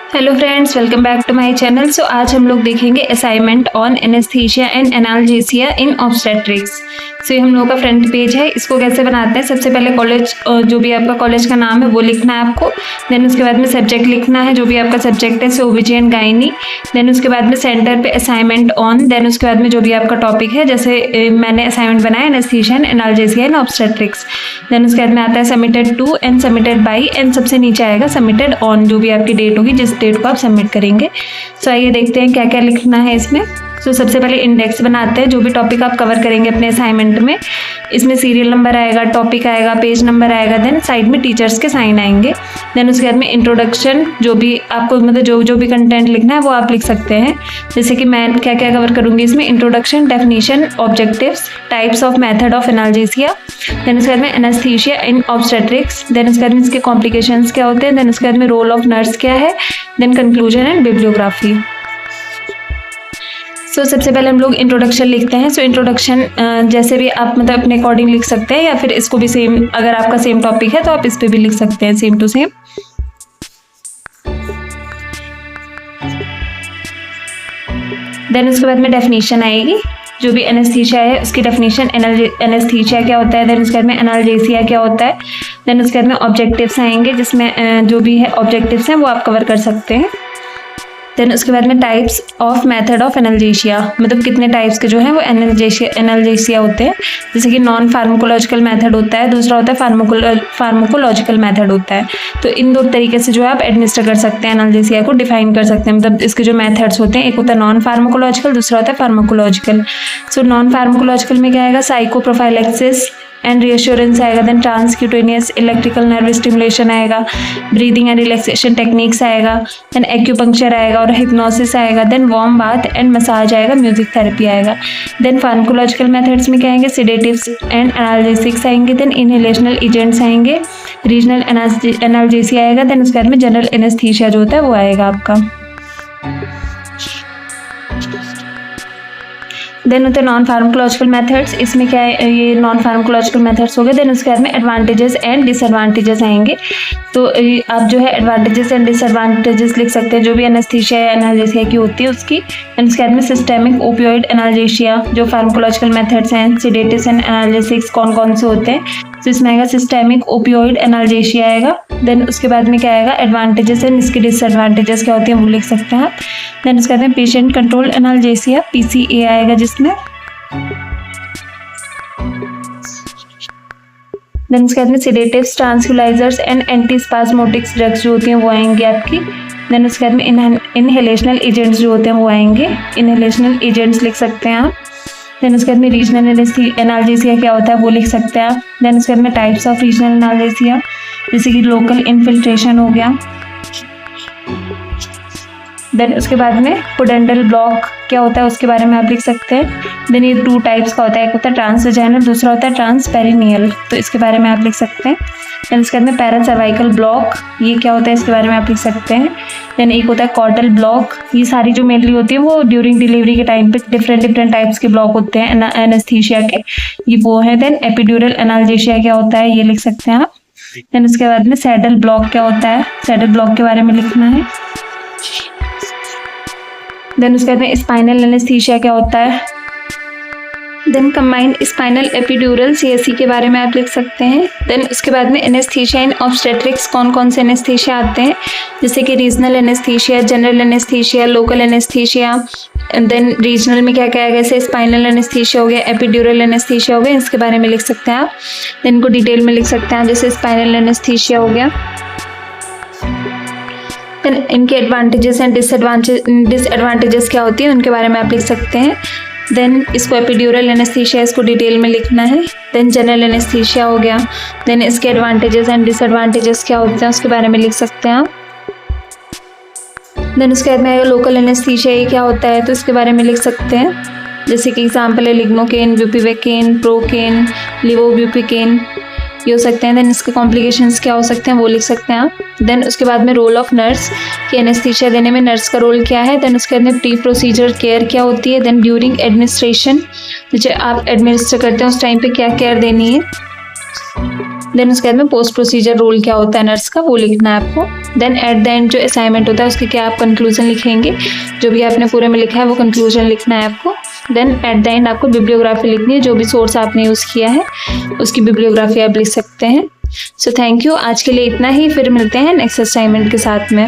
Hello friends, welcome back to my channel. So आज हम लोग देखेंगे assignment on anaesthesia and analgesia in obstetrics. So ये हम लोगों का फ्रंट पेज है। इसको कैसे बनाते हैं, सबसे पहले कॉलेज जो भी आपका कॉलेज का नाम है वो लिखना है आपको। देन उसके बाद में सब्जेक्ट लिखना है, जो भी आपका सब्जेक्ट है, ओबीजी एंड गायनी। देन उसके बाद में सेंटर पे असाइनमेंट ऑन। देन उसके बाद में जो भी आपका टॉपिक है, जैसे मैंने असाइनमेंट बनाया anaesthesia and analgesia in obstetrics. Then उसके बाद में आता है submitted to and submitted by and सबसे नीचे आएगा सबमिटेड ऑन, जो भी आपकी डेट होगी जिस डेट को आप सबमिट करेंगे। सो आइए देखते हैं क्या क्या लिखना है इसमें। सो सबसे पहले इंडेक्स बनाते हैं, जो भी टॉपिक आप कवर करेंगे अपने असाइनमेंट में। इसमें सीरियल नंबर आएगा, टॉपिक आएगा, पेज नंबर आएगा, देन साइड में टीचर्स के साइन आएंगे। देन उसके बाद में इंट्रोडक्शन, जो भी आपको मतलब जो भी कंटेंट लिखना है वो आप लिख सकते हैं। जैसे कि मैं क्या क्या कवर करूँगी इसमें, introduction, definition, objectives, types of method of analgesia. Then उसके बाद में एनेस्थीसिया इन ऑब्स्टेट्रिक्स। देन उसके बाद में इसके कॉम्प्लिकेशंस क्या होते हैं। देन उसके बाद में रोल ऑफ नर्स क्या है। Then conclusion and bibliography. So सबसे पहले हम लोग इंट्रोडक्शन लिखते हैं। सो इंट्रोडक्शन जैसे भी आप मतलब अपने अकॉर्डिंग लिख सकते हैं, या फिर इसको भी सेम, अगर आपका सेम टॉपिक है तो आप इस पे भी लिख सकते हैं सेम टू सेम। देन उसके बाद में डेफिनेशन आएगी, जो भी एनेस्थीसिया है उसकी डेफिनेशन, एनेस्थीसिया क्या होता है। देन उसके बाद में एनाल्जेसिया क्या होता है। देन उसके बाद में ऑब्जेक्टिव्स आएंगे, जिसमें जो भी है ऑब्जेक्टिव्स हैं वो आप कवर कर सकते हैं। देन उसके बाद में types of method of analgesia, मतलब कितने टाइप्स के जो हैं वो एनाल्जेसिया होते हैं। जैसे कि नॉन फार्माकोलॉजिकल मेथड होता है, दूसरा होता है फार्माकोलॉजिकल मेथड होता है। तो इन दो तरीके से जो है आप एडमिनिस्टर कर सकते हैं, एनाल्जेसिया को डिफाइन कर सकते हैं। मतलब इसके जो मेथड्स होते हैं, एक होता है नॉन फार्माकोलॉजिकल, दूसरा होता है फार्माकोलॉजिकल। सो नॉन फार्माकोलॉजिकल में क्या आएगा, साइकोप्रोफाइलेक्सिस एंड रिएश्योरेंस आएगा। Then transcutaneous electrical nerve stimulation आएगा, ब्रीदिंग एंड रिलैक्सेशन टेक्निक्स आएगा, देन एक्यूपंक्चर आएगा और हिप्नोसिस आएगा। Then warm bath and massage आएगा, म्यूजिक थेरेपी आएगा। देन फार्माकोलॉजिकल मेथड्स में क्या आएंगे, सेडेटिव्स एंड एनाल्जेसिक्स आएंगे। देन इनहेलेशनल एजेंट्स आएंगे, रीजनल एनाल्जेसिया आएगा। देन उसके बाद में जनरल एनेस्थीसिया जो होता है वो आएगा आपका। देन होते हैं नॉन फार्माकोलॉजिकल मेथड्स। इसमें क्या है, ये नॉन फार्माकोलॉजिकल मेथड्स हो गए। देन उसके बाद में एडवांटेजेस एंड डिसएडवांटेजेस आएंगे। तो आप जो है एडवांटेजेस एंड डिसएडवांटेजेस लिख सकते हैं, जो भी एनेस्थीसिया या एनाल्जेसिया की होती है उसकी। देन उसके बाद में सिस्टेमिक ओपियोइड एनाल्जेसिया, जो फार्माकोलॉजिकल मेथड्स हैं, सेडेटिव्स एंड एनाल्जेसिक्स कौन कौन से होते हैं। तो इसमें आएगा सिस्टेमिक ओपियोइड एनाल्जेसिया आएगा। देन उसके बाद में क्या आएगा, एडवांटेजेस एंड इसकी डिसएडवांटेजेस क्या होती है वो लिख सकते हैं आप। देन उसके बाद में पेशेंट कंट्रोल एनाल्जेसिया, पीसीए आएगा जिसमें। देन उसके बाद में सेडेटिव्स, ट्रांक्विलाइजर्स एंड एंटीस्पास्मोटिक्स ड्रग्स जो होती हैं वो आएंगे आपकी। देन उसके बाद में इनहेलेशनल एजेंट्स जो होते हैं वो आएंगे, इनहेलेशनल एजेंट्स लिख सकते हैं आप। देन उसके बाद में रीजनल एनाल्जेसिया क्या होता है वो लिख सकते हैं आप। देन उसके बाद में टाइप्स ऑफ रीजनल एनाल्जेसिया, जैसे कि लोकल इन्फिल्ट्रेशन हो गया। देन उसके बाद में पुडेंटल ब्लॉक क्या होता है उसके बारे में आप लिख सकते हैं। देन ये 2 टाइप्स का होता है, एक होता है ट्रांसवेजाइनल, दूसरा होता है ट्रांसपेरिनियल, तो इसके बारे में आप लिख सकते हैं। देन उसके बाद में पैरासर्वाइकल ब्लॉक, ये क्या होता है इसके बारे में आप लिख सकते हैं। देन एक होता है कॉर्टल ब्लॉक, ये सारी जो मेनली होती है वो ड्यूरिंग डिलीवरी के टाइम पे डिफरेंट टाइप्स के ब्लॉक होते हैं एनेस्थीसिया के, ये वो है। देन एपिड्यूरल एनाल्जेसिया क्या होता है ये लिख सकते हैं आप। देन उसके बाद में सैडल ब्लॉक क्या होता है, सैडल ब्लॉक के बारे में लिखना है। देन उसके बाद में स्पाइनल एनेस्थीसिया क्या होता है। Then combined spinal epidural CSC के बारे में आप लिख सकते हैं। देन उसके बाद में एनेस्थीसिया इन ऑब्स्टेट्रिक्स कौन कौन से एनेस्थीसिया आते हैं, जैसे कि regional anaesthesia, general anaesthesia, local anaesthesia. Then regional में क्या क्या है, जैसे स्पाइनल एनेस्थीसिया हो गया, एपिड्यूरल एनेस्थीसिया हो गया, इसके बारे में लिख सकते हैं आप। देन इनको डिटेल में लिख सकते हैं, जैसे स्पाइनल एनेस्थीसिया हो गया। देन इनके एडवांटेजेस एंड डिसएडवांटेजेस क्या होती है उनके बारे में आप लिख सकते हैं। देन इसको एपिड्यूरल एनेस्थीसिया, इसको डिटेल में लिखना है। देन जनरल एनेस्थीसिया हो गया, देन इसके एडवांटेजेस एंड डिसएडवांटेजेस क्या होते हैं उसके बारे में लिख सकते हैं आप। देन उसके बाद में लोकल एनेस्थीसिया ये क्या होता है तो इसके बारे में लिख सकते हैं, जैसे कि एग्जाम्पल है लिग्नोकेन, ब्यूपिवेकेन, प्रोकेन, लिवोब्यूपिकेन, ये हो सकते हैं। देन इसके कॉम्प्लिकेशंस क्या हो सकते हैं वो लिख सकते हैं आप। देन उसके बाद में रोल ऑफ नर्स, कि एनेस्थीसिया देने में नर्स का रोल क्या है। देन उसके बाद में प्री प्रोसीजर केयर क्या होती है। देन ड्यूरिंग एडमिनिस्ट्रेशन, जो आप एडमिनिस्टर करते हैं उस टाइम पे क्या केयर देनी है। देन उसके बाद में पोस्ट प्रोसीजर रोल क्या होता है नर्स का वो लिखना है आपको। देन एट द एंड जो असाइनमेंट होता है उसके क्या आप कंक्लूजन लिखेंगे, जो भी आपने पूरे में लिखा है वो कंक्लूजन लिखना है आपको। देन एट द एंड आपको बिब्लियोग्राफी लिखनी है, जो भी सोर्स आपने यूज़ किया है उसकी बिब्लियोग्राफी आप लिख सकते हैं। सो थैंक यू, आज के लिए इतना ही, फिर मिलते हैं नेक्स्ट असाइनमेंट के साथ में।